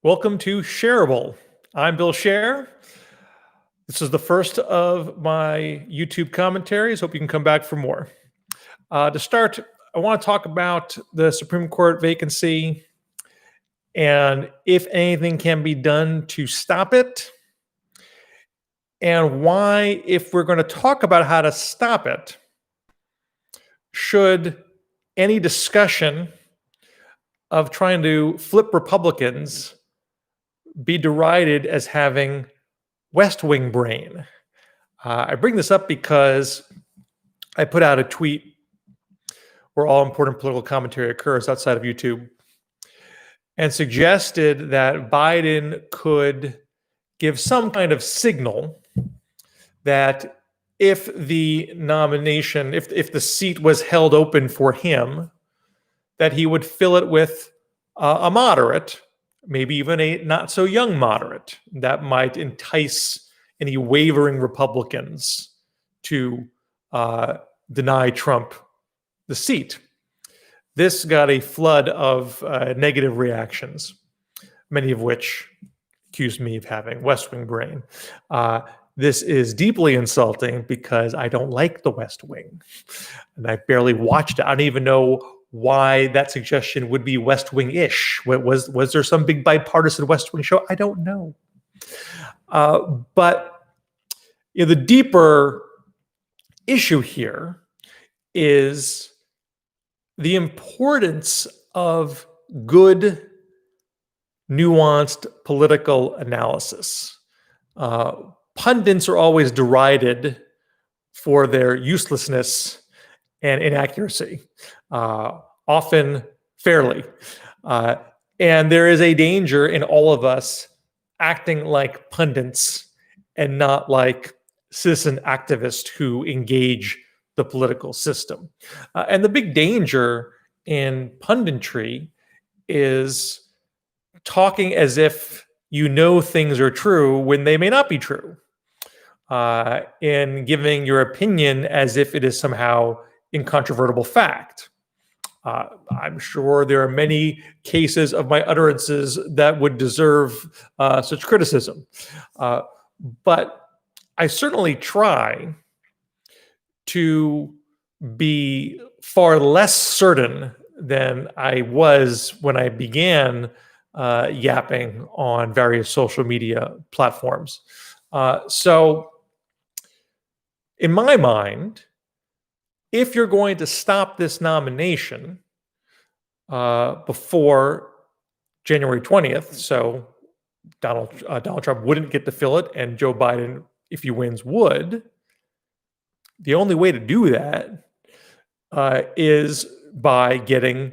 Welcome to Scherable. I'm Bill Scher. This is the first of my YouTube commentaries. Hope you can come back for more. To start, I want to talk about the Supreme Court vacancy and if anything can be done to stop it, and why, if we're going to talk about how to stop it, should any discussion of trying to flip Republicans be derided as having West Wing brain. I bring this up because I put out a tweet where all important political commentary occurs outside of YouTube and suggested that Biden could give some kind of signal that if the nomination, if the seat was held open for him, that he would fill it with a moderate, maybe even a not so young moderate that might entice any wavering Republicans to deny Trump the seat. This got a flood of negative reactions, many of which accused me of having West Wing brain. This is deeply insulting because I don't like the West Wing, and I barely watched it. I don't even know why that suggestion would be West Wing-ish. Was there some big bipartisan West Wing show? I don't know. But the deeper issue here is the importance of good, nuanced political analysis. Pundits are always derided for their uselessness and inaccuracy, often fairly. And there is a danger in all of us acting like pundits and not like citizen activists who engage the political system. And the big danger in punditry is talking as if you know things are true when they may not be true, and giving your opinion as if it is somehow incontrovertible fact. I'm sure there are many cases of my utterances that would deserve such criticism. But I certainly try to be far less certain than I was when I began yapping on various social media platforms. So in my mind, if you're going to stop this nomination before January 20th, so Donald Trump wouldn't get to fill it, and Joe Biden, if he wins, would, the only way to do that is by getting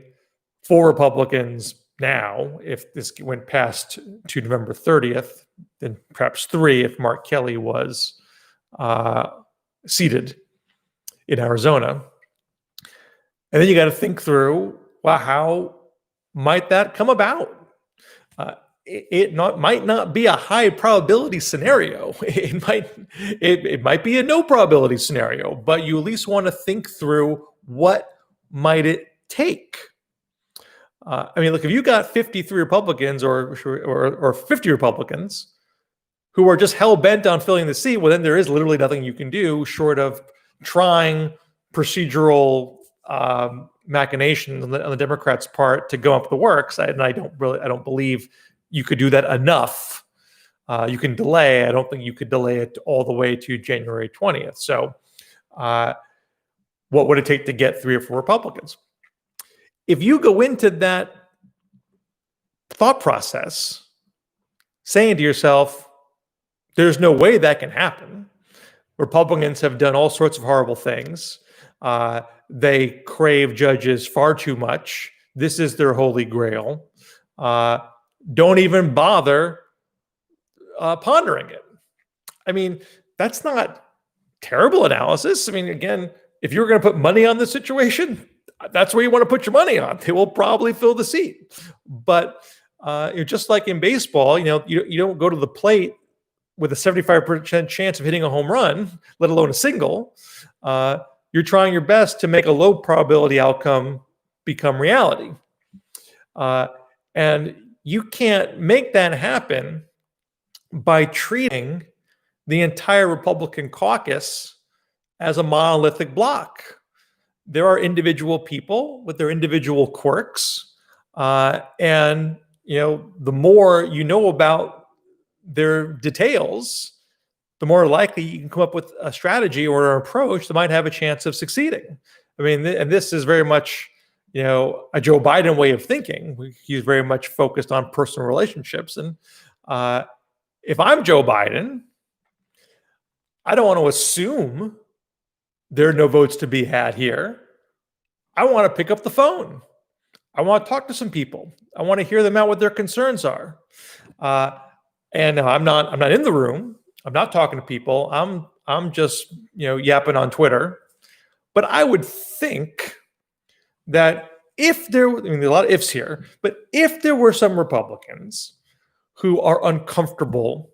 4 Republicans now. If this went past to November 30th, then perhaps 3 if Mark Kelly was seated in Arizona. And then you got to think through, well, how might that come about? It might not be a high probability scenario. It might be a no probability scenario, but you at least want to think through what might it take. Look, if you got 53 Republicans or 50 Republicans who are just hell bent on filling the seat, well, then there is literally nothing you can do short of trying procedural machinations on the Democrats' part to go up the works. And I don't believe you could do that enough. You can delay. I don't think you could delay it all the way to January 20th. So what would it take to get 3 or 4 Republicans? If you go into that thought process saying to yourself, there's no way that can happen. Republicans have done all sorts of horrible things. They crave judges far too much. This is their holy grail. Don't even bother pondering it. That's not terrible analysis. Again, if you're going to put money on the situation, that's where you want to put your money on. They will probably fill the seat. But just like in baseball, you don't go to the plate with a 75% chance of hitting a home run, let alone a single. You're trying your best to make a low probability outcome become reality. And you can't make that happen by treating the entire Republican caucus as a monolithic block. There are individual people with their individual quirks, and the more you know about their details, the more likely you can come up with a strategy or an approach that might have a chance of succeeding. I mean, and this is very much, a Joe Biden way of thinking. He's very much focused on personal relationships. And if I'm Joe Biden, I don't want to assume there are no votes to be had here. I want to pick up the phone. I want to talk to some people. I want to hear them out what their concerns are. And I'm not in the room. I'm not talking to people. I'm just yapping on Twitter. But I would think that if there, I mean, there are a lot of ifs here, but if there were some Republicans who are uncomfortable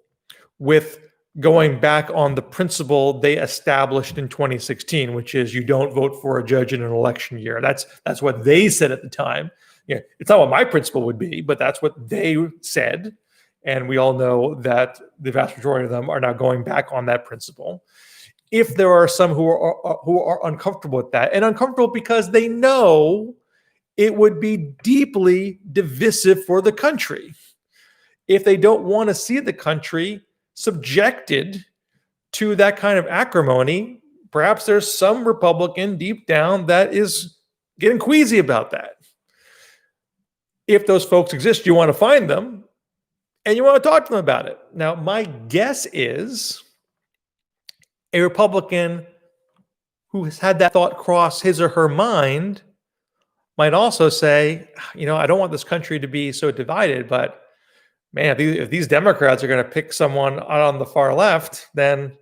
with going back on the principle they established in 2016, which is you don't vote for a judge in an election year. That's what they said at the time. It's not what my principle would be, but that's what they said. And we all know that the vast majority of them are now going back on that principle. If there are some who are uncomfortable with that, and uncomfortable because they know it would be deeply divisive for the country, if they don't want to see the country subjected to that kind of acrimony, perhaps there's some Republican deep down that is getting queasy about that. If those folks exist, you want to find them and you want to talk to them about it. Now, my guess is a Republican who has had that thought cross his or her mind might also say, I don't want this country to be so divided, but man, if these Democrats are going to pick someone on the far left, then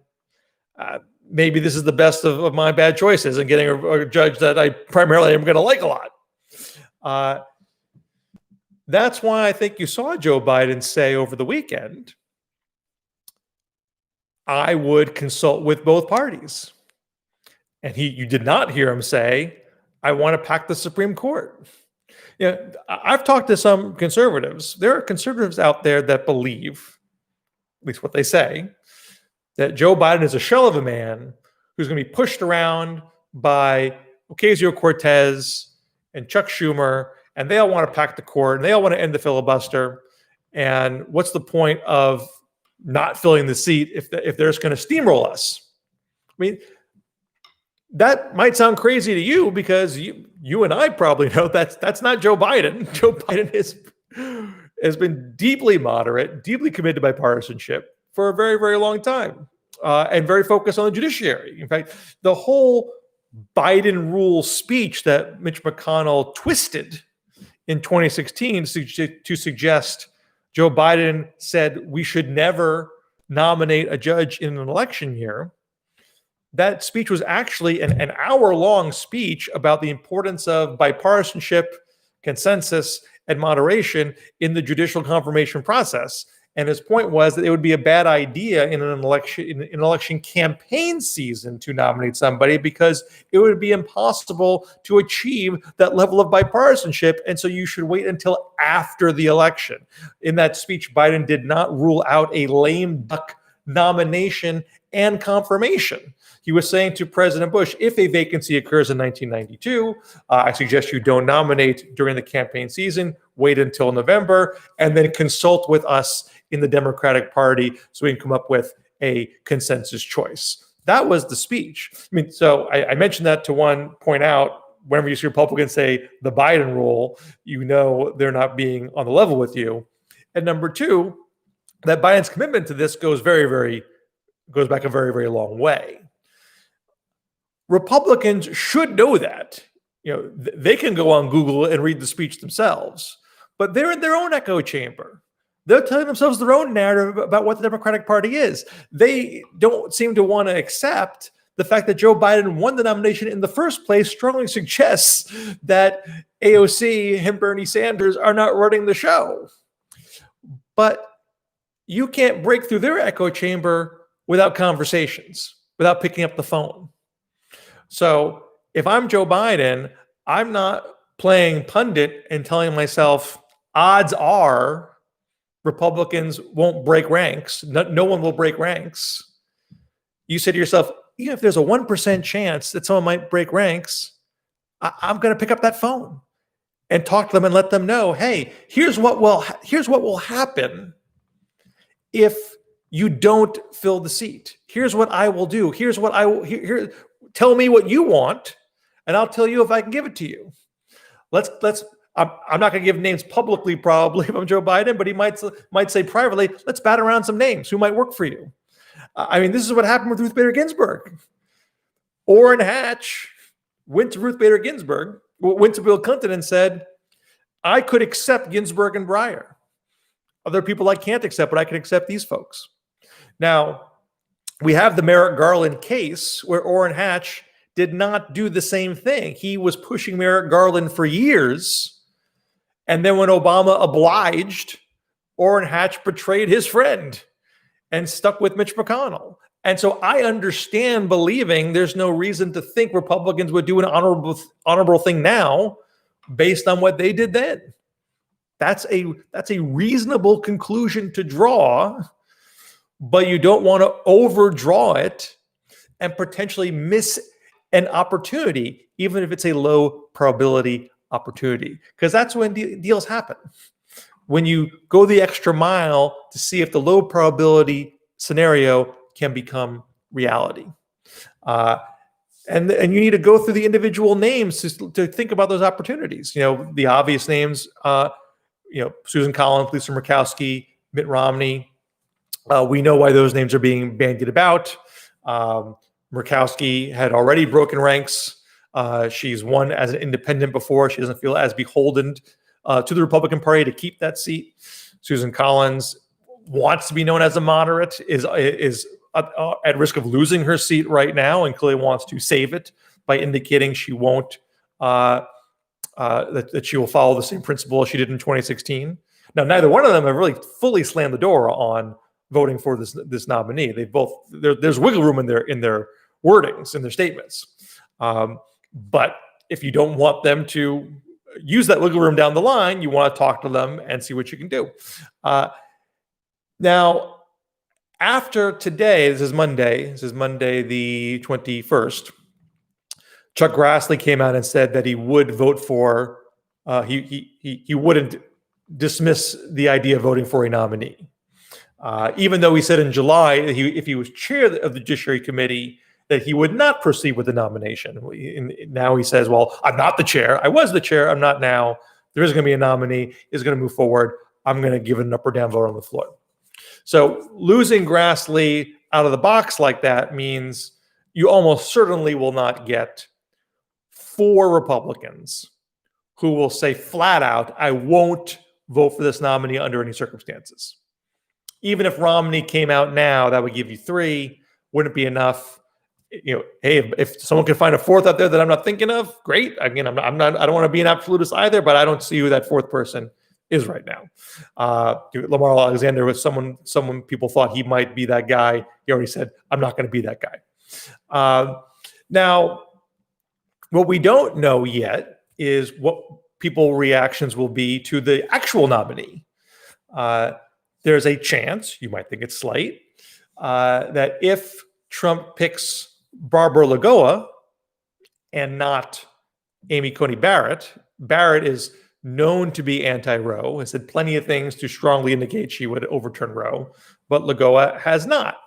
maybe this is the best of my bad choices and getting a judge that I primarily am going to like a lot. That's why I think you saw Joe Biden say over the weekend, I would consult with both parties. And you did not hear him say, I want to pack the Supreme Court. I've talked to some conservatives. There are conservatives out there that believe, at least what they say, that Joe Biden is a shell of a man who's going to be pushed around by Ocasio-Cortez and Chuck Schumer, and they all want to pack the court, and they all want to end the filibuster. And what's the point of not filling the seat if they're just going to steamroll us? I mean, that might sound crazy to you because you and I probably know that's not Joe Biden. Joe Biden has been deeply moderate, deeply committed to bipartisanship for a very, very long time, and very focused on the judiciary. In fact, the whole Biden rule speech that Mitch McConnell twisted in 2016 to suggest Joe Biden said we should never nominate a judge in an election year. That speech was actually an hour-long speech about the importance of bipartisanship, consensus, and moderation in the judicial confirmation process. And his point was that it would be a bad idea in an election campaign season to nominate somebody because it would be impossible to achieve that level of bipartisanship. And so you should wait until after the election. In that speech, Biden did not rule out a lame duck nomination and confirmation. He was saying to President Bush, if a vacancy occurs in 1992, I suggest you don't nominate during the campaign season, wait until November, and then consult with us in the Democratic Party so we can come up with a consensus choice. That was the speech. I mean, so I mentioned that to point out, whenever you see Republicans say the Biden rule, they're not being on the level with you. And number two, that Biden's commitment to this goes back a very, very long way. Republicans should know that. They can go on Google and read the speech themselves, but they're in their own echo chamber. They're telling themselves their own narrative about what the Democratic Party is. They don't seem to want to accept the fact that Joe Biden won the nomination in the first place strongly suggests that AOC and Bernie Sanders are not running the show. But you can't break through their echo chamber without conversations, without picking up the phone. So if I'm Joe Biden, I'm not playing pundit and telling myself, odds are Republicans won't break ranks. No one will break ranks. You say to yourself, even if there's a 1% chance that someone might break ranks, I'm going to pick up that phone and talk to them and let them know, hey, here's what will happen if you don't fill the seat. Here's what I will do. Here's what I will here. Tell me what you want, and I'll tell you if I can give it to you. I'm not going to give names publicly, probably, if I'm Joe Biden, but he might say privately, let's bat around some names who might work for you. I mean, this is what happened with Ruth Bader Ginsburg. Orrin Hatch went to Ruth Bader Ginsburg, went to Bill Clinton and said, I could accept Ginsburg and Breyer. Other people I can't accept, but I can accept these folks. Now, we have the Merrick Garland case where Orrin Hatch did not do the same thing. He was pushing Merrick Garland for years. And then when Obama obliged, Orrin Hatch betrayed his friend and stuck with Mitch McConnell. And so I understand believing there's no reason to think Republicans would do an honorable thing now based on what they did then. That's a reasonable conclusion to draw, but you don't want to overdraw it and potentially miss an opportunity, even if it's a low probability opportunity, because that's when deals happen. When you go the extra mile to see if the low probability scenario can become reality. And you need to go through the individual names to think about those opportunities. You know, the obvious names, Susan Collins, Lisa Murkowski, Mitt Romney. We know why those names are being bandied about. Murkowski had already broken ranks. She's won as an independent before. She doesn't feel as beholden to the Republican Party to keep that seat. Susan Collins wants to be known as a moderate, is at risk of losing her seat right now, and clearly wants to save it by indicating she won't, that she will follow the same principle as she did in 2016. Now, neither one of them have really fully slammed the door on voting for this nominee. They both there's wiggle room in their wordings, in their statements. But if you don't want them to use that wiggle room down the line, you want to talk to them and see what you can do. Now, after today, this is Monday the 21st, Chuck Grassley came out and said that he would vote for, he wouldn't dismiss the idea of voting for a nominee. Even though he said in July that if he was chair of the Judiciary Committee, that he would not proceed with the nomination. Now he says, well, I'm not the chair. I was the chair. I'm not now. There is going to be a nominee. Is going to move forward. I'm going to give it an up or down vote on the floor. So losing Grassley out of the box like that means you almost certainly will not get 4 Republicans who will say flat out, I won't vote for this nominee under any circumstances. Even if Romney came out now, that would give you 3. Wouldn't be enough. You know, hey, if someone can find a 4th out there that I'm not thinking of, great. I mean, I don't want to be an absolutist either, but I don't see who that 4th person is right now. Lamar Alexander was someone people thought he might be that guy. He already said, I'm not going to be that guy. Now, what we don't know yet is what people's reactions will be to the actual nominee. There's a chance, you might think it's slight, that if Trump picks Barbara Lagoa and not Amy Coney Barrett, Barrett is known to be anti-Roe, has said plenty of things to strongly indicate she would overturn Roe, but Lagoa has not.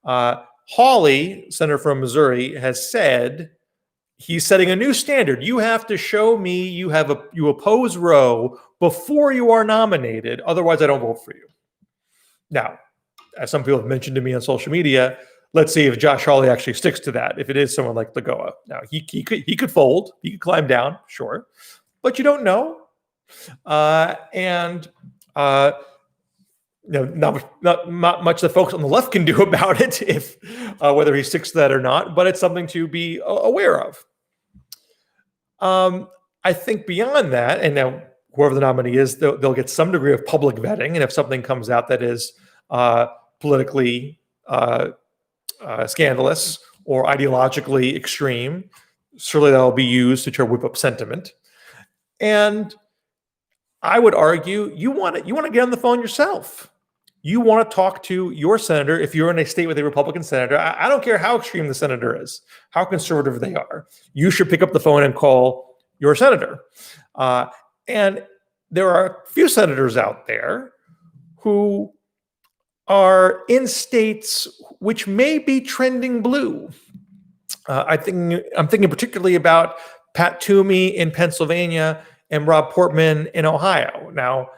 Hawley, senator from Missouri, has said he's setting a new standard. You have to show me you oppose Roe before you are nominated. Otherwise, I don't vote for you. Now, as some people have mentioned to me on social media, let's see if Josh Hawley actually sticks to that. If it is someone like Lagoa, now he could fold, he could climb down, sure, but you don't know. Not much the folks on the left can do about it, if whether he sticks to that or not. But it's something to be aware of. I think beyond that, and now whoever the nominee is, they'll get some degree of public vetting, and if something comes out that is politically scandalous or ideologically extreme, certainly that will be used to try to whip up sentiment. And I would argue you want to get on the phone yourself. You want to talk to your senator if you're in a state with a Republican senator. I don't care how extreme the senator is, how conservative they are. You should pick up the phone and call your senator. And there are a few senators out there who are in states which may be trending blue. I'm thinking particularly about Pat Toomey in Pennsylvania and Rob Portman in Ohio. Now,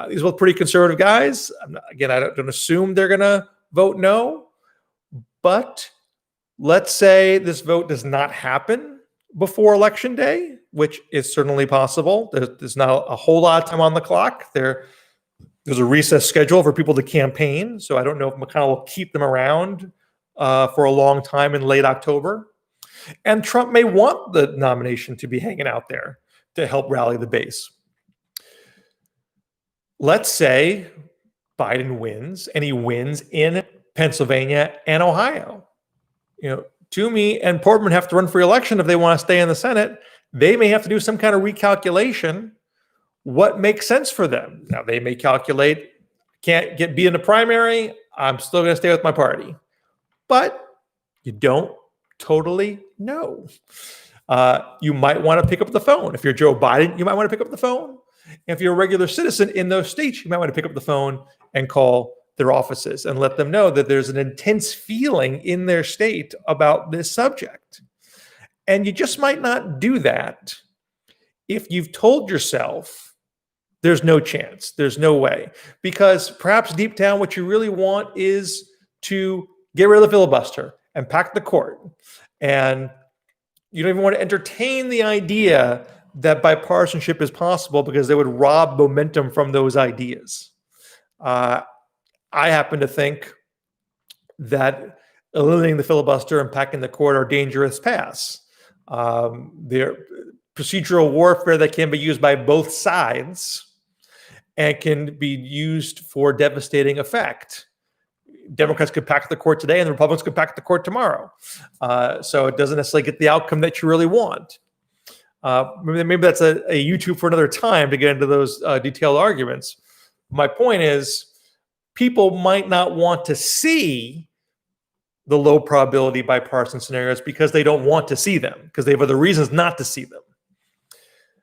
these are both pretty conservative guys. I don't assume they're going to vote no, but let's say this vote does not happen before Election Day, which is certainly possible. There's not a whole lot of time on the clock. There's a recess schedule for people to campaign, so I don't know if McConnell will keep them around for a long time in late October. And Trump may want the nomination to be hanging out there to help rally the base. Let's say Biden wins, and he wins in Pennsylvania and Ohio. Toomey and Portman have to run for election if they want to stay in the Senate. They may have to do some kind of recalculation. What makes sense for them? Now, they may calculate, can't be in the primary, I'm still going to stay with my party. But you don't totally know. You might want to pick up the phone. If you're Joe Biden, you might want to pick up the phone. If you're a regular citizen in those states, you might want to pick up the phone and call their offices and let them know that there's an intense feeling in their state about this subject. And you just might not do that if you've told yourself there's no chance, there's no way. Because perhaps deep down what you really want is to get rid of the filibuster and pack the court. And you don't even want to entertain the idea that bipartisanship is possible because they would rob momentum from those ideas. I happen to think that eliminating the filibuster and packing the court are dangerous paths. They're procedural warfare that can be used by both sides and can be used for devastating effect. Democrats could pack the court today and the Republicans could pack the court tomorrow. So it doesn't necessarily get the outcome that you really want. Maybe that's a YouTube for another time to get into those detailed arguments. My point is, people might not want to see the low probability bipartisan scenarios because they don't want to see them, because they have other reasons not to see them.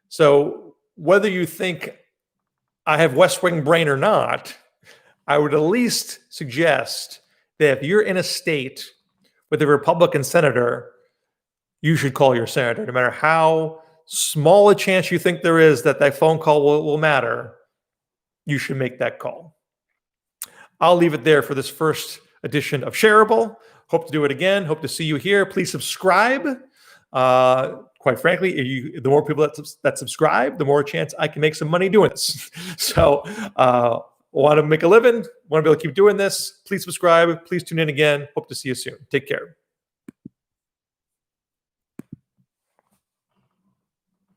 So whether you think I have West Wing brain or not, I would at least suggest that if you're in a state with a Republican senator, you should call your senator, no matter how small a chance you think there is that phone call will matter. You should make that call. I'll leave it there for this first edition of Scherable. Hope to do it again. Hope to see you here. Please subscribe. Quite frankly, the more people that subscribe, the more chance I can make some money doing this. So want to make a living, want to be able to keep doing this, please subscribe. Please tune in again. Hope to see you soon. Take care.